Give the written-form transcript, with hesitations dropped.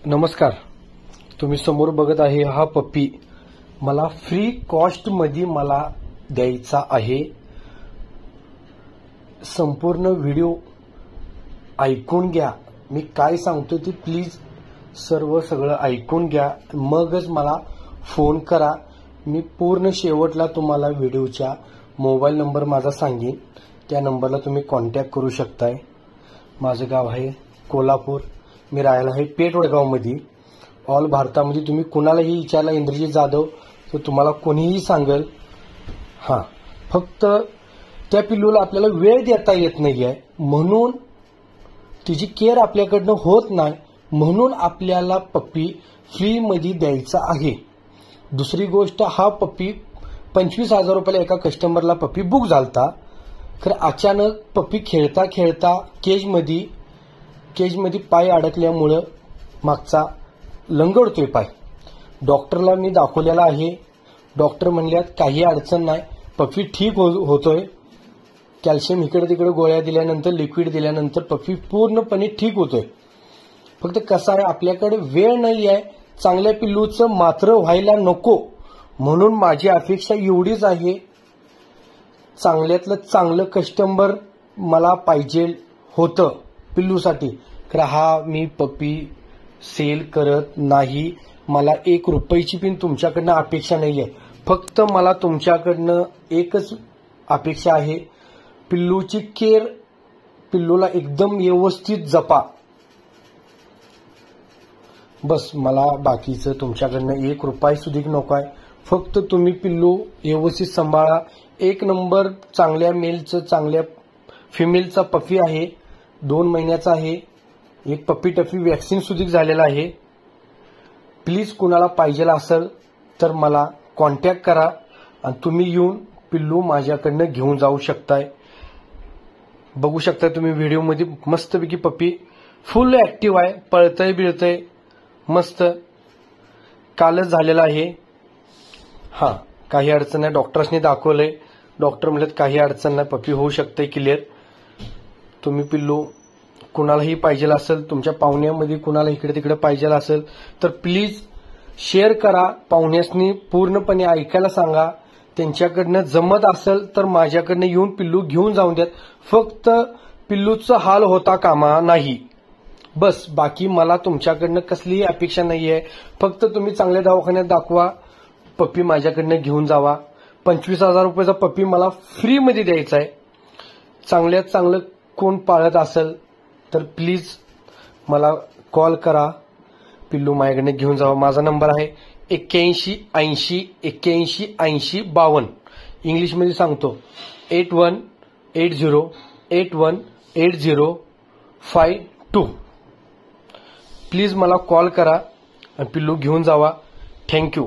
नमस्कार. तुम्ही समोर बघत आहे हा पप्पी मला फ्री कॉस्ट मध्ये मला द्यायचा आहे. संपूर्ण व्हिडिओ ऐकून घ्या. मी काय सांगतो ते प्लीज सगळं ऐकून घ्या, मगच मला फोन करा. मी पूर्ण शेवटला तुम्हाला व्हिडिओच्या मोबाईल नंबर माझा सांगेन, त्या नंबरला तुम्ही कॉन्टॅक्ट करू शकताय. माझं गाव आहे कोल्हापूर. मी राहायला आहे पेठ वडगावमध्ये. ऑल भारतामध्ये तुम्ही कुणालाही विचारला इंद्रजीत जाधव तर तुम्हाला कोणीही सांगेल. फक्त त्या पिल्लूला आपल्याला वेळ देता येत नाहीये, म्हणून तिची केअर आपल्याकडनं होत नाही, म्हणून आपल्याला पप्पी फ्रीमध्ये द्यायचा आहे. दुसरी गोष्ट, हा पप्पी 25,000 रुपयाला एका कस्टमरला पप्पी बुक झालता. खरं अचानक पप्पी खेळता खेळता केजमध्ये पाय अडकल्यामुळं मागचा लंगडतोय पाय. डॉक्टरला मी दाखवलेला आहे. डॉक्टर म्हणल्यात काही अडचण नाही, पप्पी ठीक होतोय. कॅल्शियम इकडे तिकडे गोळ्या दिल्यानंतर, लिक्विड दिल्यानंतर पप्पी पूर्णपणे ठीक होतोय. फक्त कसं आहे, आपल्याकडे वेळ नाही आहे. चांगल्या पिल्लूचं मात्र व्हायला नको, म्हणून माझी अपेक्षा एवढीच आहे. चांगल्यातलं चांगलं कस्टमर मला पाहिजे होतं पिल्लूसाठी. खरं हा मी पप्पी सेल करत नाही. मला 1 रुपयाची पण तुमच्याकडनं अपेक्षा नाहीये. फक्त मला तुमच्याकडनं एकच अपेक्षा आहे, पिल्लूची केअर, पिल्लूला एकदम व्यवस्थित जपा. बस मला बाकीचं तुमच्याकडनं 1 रुपया सुद्धा नको आहे. फक्त तुम्ही पिल्लू व्यवस्थित सांभाळा. 1 नंबर चांगल्या मेलचं, चांगल्या फिमेलचा पप्पी आहे. 2 महिन्याचा आहे. एक पप्पी टफी वॅक्सिन सुद्धा झालेला आहे. प्लीज कुणाला पाहिजे असेल तर मला कॉन्टॅक्ट करा आणि तुम्ही येऊन पिल्लू माझ्याकडनं घेऊन जाऊ शकताय. बघू शकता तुम्ही व्हिडिओमध्ये मस्तपैकी पप्पी फुल ऍक्टिव्ह आहे. पळतय बिळतय मस्त. कालच झालेला आहे. काही अडचण नाही. डॉक्टर्सनी दाखवलंय. डॉक्टर म्हणतात काही अडचण नाही, पप्पी होऊ शकते क्लिअर. तुम्ही पिल्लू कुणालाही पाहिजे असेल, तुमच्या पाहुण्यामध्ये कुणाला इकडे तिकडे पाहिजे असेल तर प्लीज शेअर करा. पाहुण्यासनी पूर्णपणे ऐकायला सांगा. त्यांच्याकडनं जमत असेल तर माझ्याकडनं येऊन पिल्लू घेऊन जाऊन द्यात. फक्त पिल्लूचा हाल होता कामा नाही. बस बाकी मला तुमच्याकडनं कसलीही अपेक्षा नाहीये. फक्त तुम्ही चांगल्या दवाखान्यात दाखवा, पप्पी माझ्याकडनं घेऊन जावा. 25,000 रुपयाचा पप्पी मला फ्रीमध्ये द्यायचा आहे. चांगल्यात चांगलं कोण पाळत असेल तर प्लीज मला कॉल करा, पिल्लू माझ्याकडनं घेऊन जावा. माझा नंबर आहे 8180818052. इंग्लिशमध्ये सांगतो 8180818052. प्लीज मला कॉल करा आणि पिल्लू घेऊन जावा. थँक्यू.